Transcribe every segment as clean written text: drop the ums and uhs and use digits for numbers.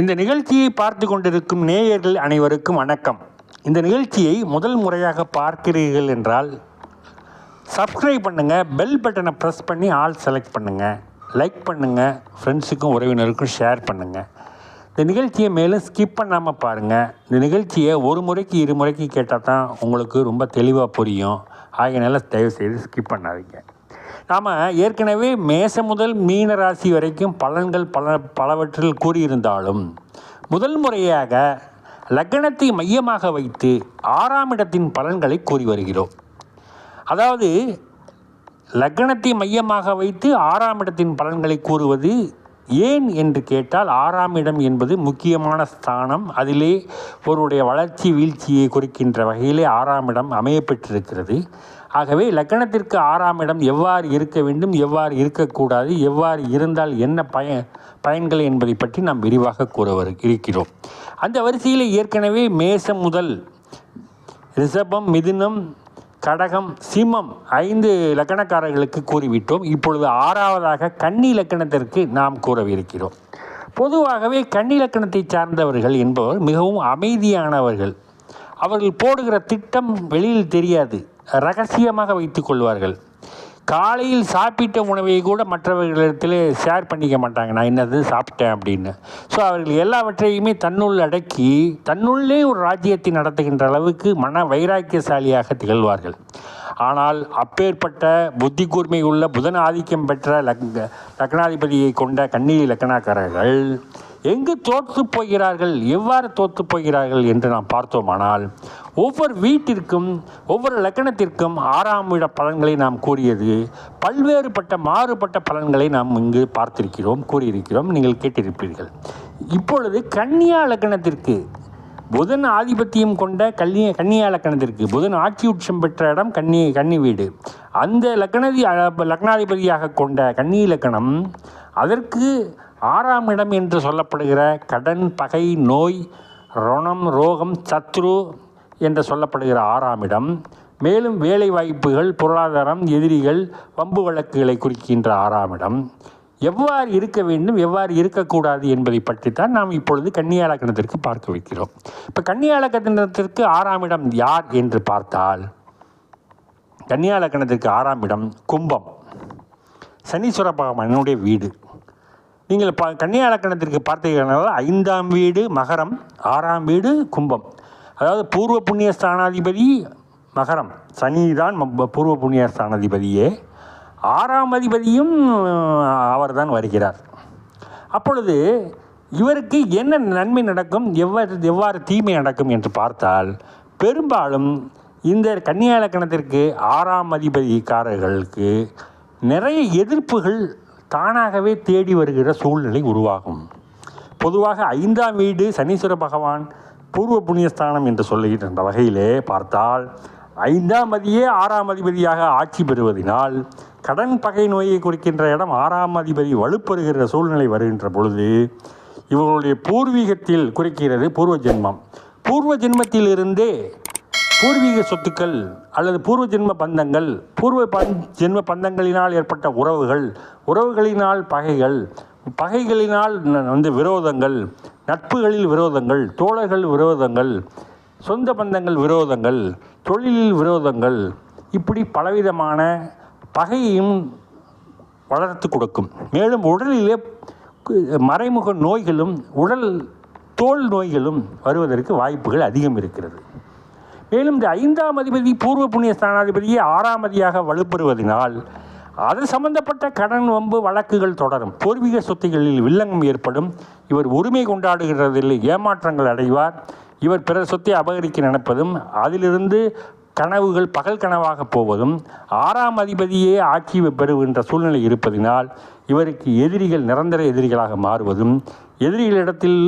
இந்த நிகழ்ச்சியை பார்த்து கொண்டிருக்கும் நேயர்கள் அனைவருக்கும் வணக்கம். இந்த நிகழ்ச்சியை முதல் முறையாக பார்க்கிறீர்கள் என்றால் சப்ஸ்கிரைப் பண்ணுங்கள், பெல் பட்டனை ப்ரெஸ் பண்ணி ஆல் செலக்ட் பண்ணுங்கள், லைக் பண்ணுங்கள், ஃப்ரெண்ட்ஸுக்கும் உறவினருக்கும் ஷேர் பண்ணுங்கள். இந்த நிகழ்ச்சியை மேலும் ஸ்கிப் பண்ணாமல் பாருங்கள். இந்த நிகழ்ச்சியை ஒரு முறைக்கு இரு முறைக்கு கேட்டால் தான் உங்களுக்கு ரொம்ப தெளிவாக புரியும். ஆகையினால தயவுசெய்து ஸ்கிப் பண்ணாதீங்க. நாம் ஏற்கனவே மேசம் முதல் மீன ராசி வரைக்கும் பலன்கள் பலவற்றில் கூறியிருந்தாலும் முதல் முறையாக லக்னத்தை மையமாக வைத்து 6ஆம் இடத்தின் பலன்களை கூறி வருகிறோம். அதாவது லக்னத்தை மையமாக வைத்து 6ஆம் இடத்தின் பலன்களை கூறுவது ஏன் என்று கேட்டால், 6ஆம் இடம் என்பது முக்கியமான ஸ்தானம். அதிலே ஒருவருடைய வளர்ச்சி வீழ்ச்சியை குறிக்கின்ற வகையிலே 6ஆம் இடம் அமையப்பெற்றிருக்கிறது. ஆகவே லக்னத்திற்கு 6ஆம் இடம் எவ்வாறு இருக்க வேண்டும், எவ்வாறு இருக்கக்கூடாது, எவ்வாறு இருந்தால் என்ன பயன்கள் என்பதை பற்றி நாம் விரிவாக கூற இருக்கிறோம். அந்த வரிசையில் ஏற்கனவே மேசம் முதல் ரிஷபம், மிதுனம், கடகம், சிம்மம் 5 லக்கணக்காரர்களுக்கு கூறிவிட்டோம். இப்பொழுது 6ஆவதாக கன்னி லக்கணத்திற்கு நாம் கூறவிருக்கிறோம். பொதுவாகவே கன்னி லக்கணத்தை சார்ந்தவர்கள் என்பவர் மிகவும் அமைதியானவர்கள். அவர்கள் போடுகிற திட்டம் வெளியில் தெரியாது, ரகசியமாக வைத்து கொள்வார்கள். காலையில் சாப்பிட்ட உணவை கூட மற்றவர்களிடத்தில் ஷேர் பண்ணிக்க மாட்டாங்க, நான் என்னது சாப்பிட்டேன் அப்படின்னு. ஸோ அவர்கள் எல்லாவற்றையுமே தன்னுள் அடக்கி தன்னுள்ளே ஒரு ராஜ்யத்தை நடத்துகின்ற அளவுக்கு மன வைராக்கியசாலியாக திகழ்வார்கள். ஆனால் அப்பேற்பட்ட புத்தி கூர்மை உள்ள புதன் ஆதிக்கம் பெற்ற லக்னாதிபதியை கொண்ட கன்னி லக்னாக்காரர்கள் எங்கு தோற்று போகிறார்கள், எவ்வாறு தோற்று போகிறார்கள் என்று நாம் பார்த்தோமானால், ஒவ்வொரு வீட்டிற்கும் ஒவ்வொரு லக்கணத்திற்கும் 6ஆம் இட பலன்களை நாம் கூறியது பல்வேறுபட்ட மாறுபட்ட பலன்களை நாம் இங்கு பார்த்திருக்கிறோம், கூறியிருக்கிறோம், நீங்கள் கேட்டிருப்பீர்கள். இப்பொழுது கன்னியா லக்கணத்திற்கு புதன் ஆதிபத்தியம் கொண்ட கன்னியா லக்கணத்திற்கு புதன் ஆட்சி உச்சம் பெற்ற இடம் கன்னி வீடு. அந்த லக்னாதிபதியாக கொண்ட கன்னி லக்கணம், அதற்கு 6ஆம் இடம் என்று சொல்லப்படுகிற கடன், பகை, நோய், ரணம், ரோகம், சத்ரு என்று சொல்லப்படுகிற 6ஆம் இடம், மேலும் வேலை வாய்ப்புகள், பொருளாதாரம், எதிரிகள், வம்பு வழக்குகளை குறிக்கின்ற 6ஆம் இடம் எவ்வாறு இருக்க வேண்டும், எவ்வாறு இருக்கக்கூடாது என்பதை பற்றித்தான் நாம் இப்பொழுது கன்னியா லக்னத்திற்கு பார்க்க வைக்கிறோம். இப்போ கன்னியா லக்னத்திற்கு 6ஆம் இடம் யார் என்று பார்த்தால், கன்னியா லக்னத்திற்கு 6ஆம் இடம் கும்பம், சனீஸ்வர பகவானுடைய வீடு. நீங்கள் கன்னியா லக்னத்திற்கு பார்த்தீங்கன்னால 5ஆம் வீடு மகரம், 6ஆம் வீடு கும்பம். அதாவது பூர்வ புண்ணிய ஸ்தானாதிபதி மகரம், சனி தான் பூர்வ புண்ணிய ஸ்தானாதிபதியே, 6ஆம் அதிபதியும் அவர் தான் வருகிறார். அப்பொழுது இவருக்கு என்ன நன்மை நடக்கும், எவ்வாறு தீமை நடக்கும் என்று பார்த்தால், பெரும்பாலும் இந்த கன்னியா லக்னத்திற்கு 6ஆம் அதிபதிக்காரர்களுக்கு நிறைய எதிர்ப்புகள் தானாகவே தேடி வருகிற சூழ்நிலை உருவாகும். பொதுவாக 5ஆம் வீடு சனீஸ்வர பகவான் பூர்வ புண்ணியஸ்தானம் என்று சொல்லுகின்ற வகையிலே பார்த்தால், 5ஆம் அதியே 6ஆம் அதிபதியாக ஆட்சி பெறுவதனால் கடன், பகை, நோயை குறிக்கின்ற இடம் 6ஆம் அதிபதி வலுப்பெறுகிற சூழ்நிலை வருகின்ற பொழுது இவர்களுடைய பூர்வீகத்தில் குறிக்கிறது பூர்வ ஜென்மம். பூர்வ ஜென்மத்திலிருந்தே பூர்வீக சொத்துக்கள் அல்லது பூர்வ ஜென்ம பந்தங்கள், ஜென்ம பந்தங்களினால் ஏற்பட்ட உறவுகளினால் பகைகள், பகைகளினால் விரோதங்கள், நட்புகளில் விரோதங்கள், தோழர்கள் விரோதங்கள், சொந்த பந்தங்கள் விரோதங்கள், தொழிலில் விரோதங்கள், இப்படி பலவிதமான பகையையும் வளர்த்து கொடுக்கும். மேலும் உடலிலே மறைமுக நோய்களும் தோல் நோய்களும் வருவதற்கு வாய்ப்புகள் அதிகம் இருக்கிறது. மேலும் இந்த 5ஆம் அதிபதி பூர்வ புண்ணிய ஸ்தானாதிபதியே 6ஆம் அதியாக வலுப்பெறுவதனால் அது சம்பந்தப்பட்ட கடன், வம்பு வழக்குகள் தொடரும். பூர்வீக சொத்துகளில் வில்லங்கம் ஏற்படும். இவர் உரிமை கொண்டாடுகிறதில் ஏமாற்றங்கள் அடைவார். இவர் பிற சொத்தை அபகரிக்க நினைப்பதும், அதிலிருந்து கனவுகள் பகல் கனவாக போவதும், 6ஆம் அதிபதியே ஆட்சி பெறுகின்ற சூழ்நிலை இருப்பதினால் இவருக்கு எதிரிகள் நிரந்தர எதிரிகளாக மாறுவதும், எதிரிகளிடத்தில்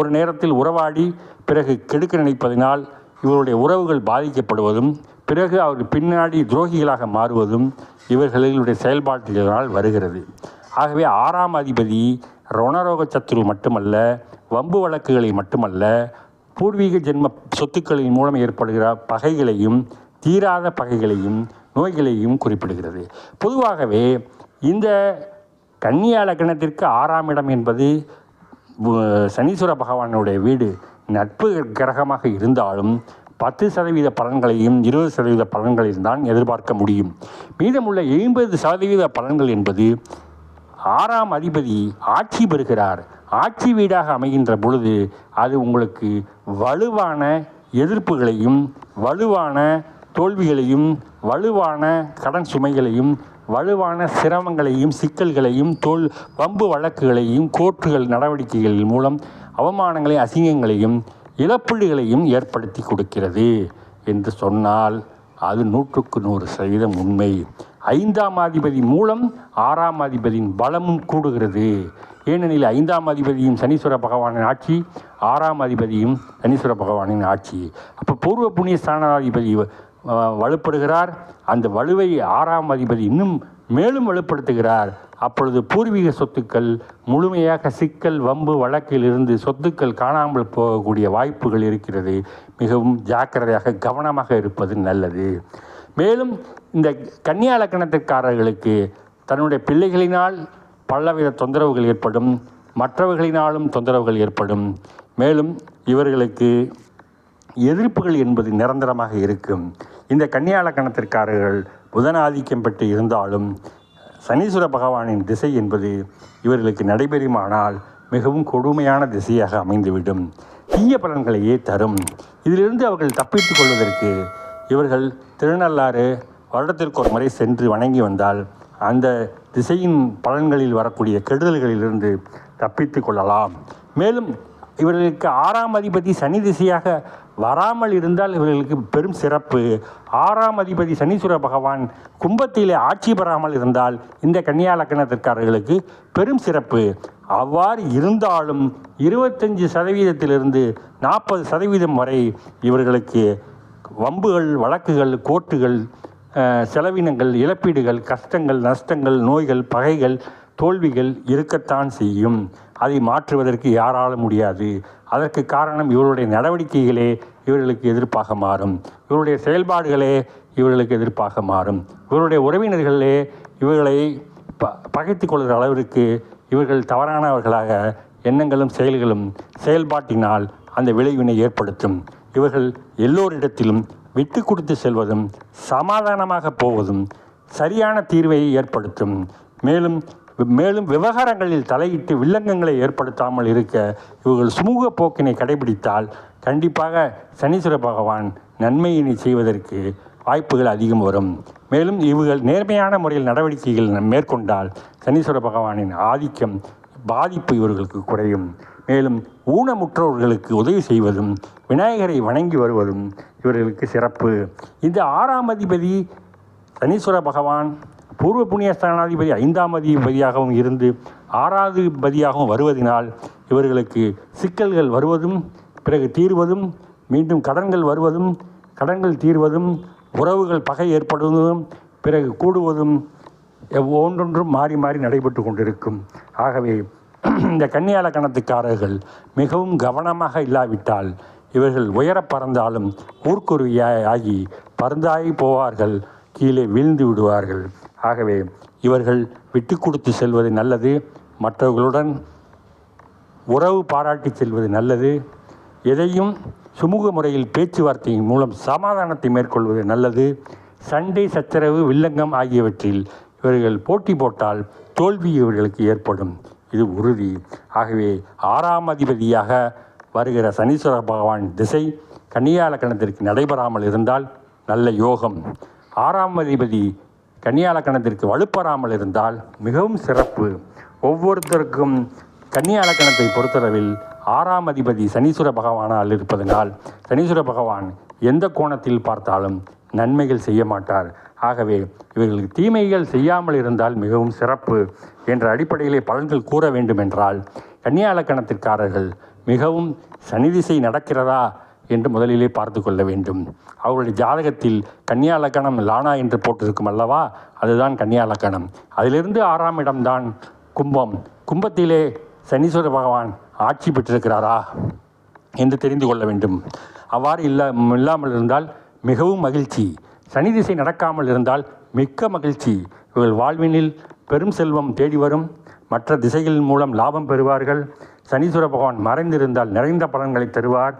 ஒரு நேரத்தில் உறவாடி பிறகு கெடுக்க நினைப்பதினால் இவருடைய உறவுகள் பாதிக்கப்படுவதும், பிறகு அவர் பின்னாடி துரோகிகளாக மாறுவதும் இவர்களுடைய செயல்பாட்டினால் வருகிறது. ஆகவே 6ஆம் அதிபதி ரணரோக சத்துரு மட்டுமல்ல, வம்பு வழக்குகளை மட்டுமல்ல, பூர்வீக ஜென்ம சொத்துக்களின் மூலம் ஏற்படுகிற பகைகளையும், தீராத பகைகளையும், நோய்களையும் குறிப்பிடுகிறது. பொதுவாகவே இந்த கன்னியா லக்னத்திற்கு 6ஆம் இடம் என்பது சனீஸ்வர பகவானுடைய வீடு நட்பு கிரகமாக இருந்தாலும் 10% பலன்களையும் 20% பலன்களையும் தான் எதிர்பார்க்க முடியும். மீதமுள்ள 80% பலன்கள் என்பது 6ஆம் அதிபதி ஆட்சி பெறுகிறார். ஆட்சி வீடாக அமைகின்ற பொழுது அது உங்களுக்கு வலுவான எதிர்ப்புகளையும், வலுவான தோல்விகளையும், வலுவான கடன் சுமைகளையும், வலுவான சிரமங்களையும், சிக்கல்களையும், வம்பு வழக்குகளையும், கோர்ட்டுகள் நடவடிக்கைகள் மூலம் அவமானங்களையும், அசிங்கங்களையும், இழப்பீடுகளையும் ஏற்படுத்தி கொடுக்கிறது என்று சொன்னால் அது 100% உண்மை. 5ஆம் அதிபதி மூலம் 6ஆம் அதிபதியின் பலமும் கூடுகிறது. ஏனெனில் 5ஆம் அதிபதியும் சனீஸ்வர பகவானின் ஆட்சி, 6ஆம் அதிபதியும் சனீஸ்வர பகவானின் ஆட்சி. அப்போ பூர்வ புண்ணிய ஸ்தானாதிபதி வலுப்படுகிறார். அந்த வலுவை 6ஆம் அதிபதி இன்னும் மேலும் வலுப்படுத்துகிறார். அப்பொழுது பூர்வீக சொத்துக்கள் முழுமையாக சிக்கல், வம்பு வழக்கில் இருந்து சொத்துக்கள் காணாமல் போகக்கூடிய வாய்ப்புகள் இருக்கிறது. மிகவும் ஜாக்கிரதையாக கவனமாக இருப்பது நல்லது. மேலும் இந்த கன்னியா லக்னத்திற்காரர்களுக்கு தன்னுடைய பிள்ளைகளினால் பலவித தொந்தரவுகள் ஏற்படும், மற்றவர்களினாலும் தொந்தரவுகள் ஏற்படும். மேலும் இவர்களுக்கு எதிர்ப்புகள் என்பது நிரந்தரமாக இருக்கும். இந்த கன்னியா லக்னத்திற்காரர்கள் புதன் ஆதிக்கம் பெற்று இருந்தாலும் சனீஸ்வர பகவானின் திசை என்பது இவர்களுக்கு நடைபெறுமானால் மிகவும் கொடுமையான திசையாக அமைந்துவிடும். தீய பலன்களையே தரும். இதிலிருந்து அவர்கள் தப்பித்துக் கொள்வதற்கு இவர்கள் திருநள்ளாறு வருடத்திற்கு ஒரு முறை சென்று வணங்கி வந்தால் அந்த திசையின் பலன்களில் வரக்கூடிய கெடுதல்களிலிருந்து தப்பித்து கொள்ளலாம். மேலும் இவர்களுக்கு 6ஆம் அதிபதி சனி திசையாக வராமல் இருந்தால் இவர்களுக்கு பெரும் சிறப்பு. 6ஆம் அதிபதி சனீஸ்வர பகவான் கும்பத்திலே ஆட்சி பெறாமல் இருந்தால் இந்த கன்னியா லக்னத்திற்காரர்களுக்கு பெரும் சிறப்பு. அவ்வாறு இருந்தாலும் 25% 40% வரை இவர்களுக்கு வம்புகள், வழக்குகள், கோர்ட்டுகள், செலவினங்கள், இழப்பீடுகள், கஷ்டங்கள், நஷ்டங்கள், நோய்கள், பகைகள், தோல்விகள் இருக்கத்தான் செய்யும். அதை மாற்றுவதற்கு யாராலும் முடியாது. அதற்கு காரணம் இவருடைய நடவடிக்கைகளே இவர்களுக்கு எதிர்ப்பாக மாறும். இவருடைய செயல்பாடுகளே இவர்களுக்கு எதிர்ப்பாக மாறும். இவருடைய உறவினர்களே இவர்களை பகைத்து கொள்கிற அளவிற்கு இவர்கள் தவறானவர்களாக எண்ணங்களும் செயல்களும் செயல்பாட்டினால் அந்த விளைவினை ஏற்படுத்தும். இவர்கள் எல்லோரிடத்திலும் விட்டு கொடுத்து செல்வதும், சமாதானமாக போவதும் சரியான தீர்வை ஏற்படுத்தும். மேலும் விவகாரங்களில் தலையிட்டு வில்லங்கங்களை ஏற்படுத்தாமல் இருக்க இவர்கள் சுமூக போக்கினை கடைபிடித்தால் கண்டிப்பாக சனீஸ்வர பகவான் நன்மையினை செய்வதற்கு வாய்ப்புகள் அதிகம் வரும். மேலும் இவர்கள் நேர்மையான முறையில் நடவடிக்கைகள் மேற்கொண்டால் சனீஸ்வர பகவானின் ஆதிக்கம் பாதிப்பு இவர்களுக்கு குறையும். மேலும் ஊனமுற்றோர்களுக்கு உதவி செய்வதும், விநாயகரை வணங்கி வருவதும் இவர்களுக்கு சிறப்பு. இந்த 6ஆம் அதிபதி சனீஸ்வர பகவான் பூர்வ புண்ணிய ஸ்தானாதிபதி 5ஆம் அதிபதியாகவும் இருந்து 6ஆவது அதிபதியாகவும் வருவதனால் இவர்களுக்கு சிக்கல்கள் வருவதும், பிறகு தீர்வதும், மீண்டும் கடன்கள் வருவதும், கடன்கள் தீர்வதும், உறவுகள் பகை ஏற்படுவதும், பிறகு கூடுவதும் ஒன்றொன்றும் மாறி மாறி நடைபெற்று கொண்டிருக்கும். ஆகவே இந்த கன்னியா லக்னத்துக்காரர்கள் மிகவும் கவனமாக இல்லாவிட்டால் இவர்கள் உயர பறந்தாலும் ஊர்க்குருவியாகி பறந்தாகி போவார்கள், கீழே வீழ்ந்து விடுவார்கள். ஆகவே இவர்கள் விட்டு கொடுத்து செல்வது நல்லது. மற்றவர்களுடன் உறவு பாராட்டி செல்வது நல்லது. எதையும் சுமூக முறையில் பேச்சுவார்த்தையின் மூலம் சமாதானத்தை மேற்கொள்வது நல்லது. சண்டை, சச்சரவு, வில்லங்கம் ஆகியவற்றில் இவர்கள் போட்டி போட்டால் தோல்வி இவர்களுக்கு ஏற்படும். இது உறுதி. ஆகவே 6ஆம் அதிபதியாக வருகிற சனீஸ்வர பகவான் திசை கன்னியா லக்னத்திற்கு நடைபெறாமல் இருந்தால் நல்ல யோகம். 6ஆம் அதிபதி கன்னியா லக்னத்திற்கு வலுப்பெறாமல் இருந்தால் மிகவும் சிறப்பு. ஒவ்வொருத்தருக்கும் கன்னியா லக்னத்தை பொறுத்தளவில் 6ஆம் அதிபதி சனீஸ்வர பகவானால் இருப்பதனால் சனீஸ்வர பகவான் எந்த கோணத்தில் பார்த்தாலும் நன்மைகள் செய்ய மாட்டார். ஆகவே இவர்களுக்கு தீமைகள் செய்யாமல் இருந்தால் மிகவும் சிறப்பு என்ற அடிப்படையிலே பலன்கள் கூற வேண்டுமென்றால் கன்னியா லக்னத்திற்காரர்கள் மிகவும் சனி திசை நடக்கிறதா என்று முதலிலே பார்த்து கொள்ள வேண்டும். அவருடைய ஜாதகத்தில் கன்னியா லக்னம் லானா என்று போட்டிருக்கும் அல்லவா, அதுதான் கன்னியா லக்னம். அதிலிருந்து 6ஆம் இடம்தான் கும்பம். கும்பத்திலே சனீஸ்வர பகவான் ஆட்சி பெற்றிருக்கிறாரா என்று தெரிந்து கொள்ள வேண்டும். அவ்வாறு இல்லாமல் இருந்தால் மிகவும் மகிழ்ச்சி. சனி திசை நடக்காமல் இருந்தால் மிக்க மகிழ்ச்சி. இவர்கள் வாழ்வினில் பெரும் செல்வம் தேடி வரும். மற்ற திசைகளின் மூலம் லாபம் பெறுவார்கள். சனீஸ்வர பகவான் மறைந்திருந்தால் நிறைந்த பலன்களை தருவார்.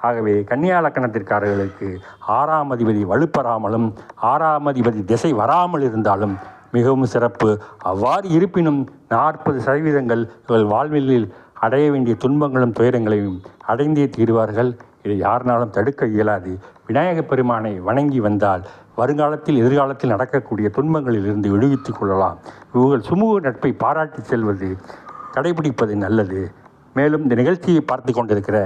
ஆகவே கன்னியா லக்கணத்திற்காரர்களுக்கு 6ஆம் அதிபதி வலுப்பெறாமலும் 6ஆம் அதிபதி திசை வராமல் இருந்தாலும் மிகவும் சிறப்பு. அவ்வாறு இருப்பினும் 40% இவர்கள் வாழ்வில் அடைய வேண்டிய துன்பங்களும் துயரங்களையும் அடைந்தே தீருவார்கள். இதை யாருனாலும் தடுக்க இயலாது. விநாயகப் பெருமானை வணங்கி வந்தால் வருங்காலத்தில் எதிர்காலத்தில் நடக்கக்கூடிய துன்பங்களில் இருந்து விடுவித்துக் கொள்ளலாம். இவர்கள் சுமூக நட்பை பாராட்டி செல்வது கடைபிடிப்பது நல்லது. மேலும் இந்த நிகழ்ச்சியை பார்த்து கொண்டிருக்கிற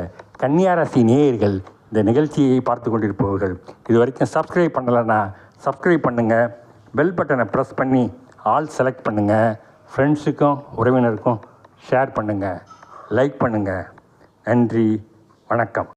கன்னியாராசி நேயர்கள், இந்த நிகழ்ச்சியை பார்த்து கொண்டிருப்பவர்கள் இது வரைக்கும் சப்ஸ்கிரைப் பண்ணலைன்னா சப்ஸ்கிரைப் பண்ணுங்கள். பெல் பட்டனை ப்ரெஸ் பண்ணி ஆல் செலக்ட் பண்ணுங்கள். ஃப்ரெண்ட்ஸுக்கும் உறவினருக்கும் ஷேர் பண்ணுங்கள், லைக் பண்ணுங்கள். நன்றி, வணக்கம்.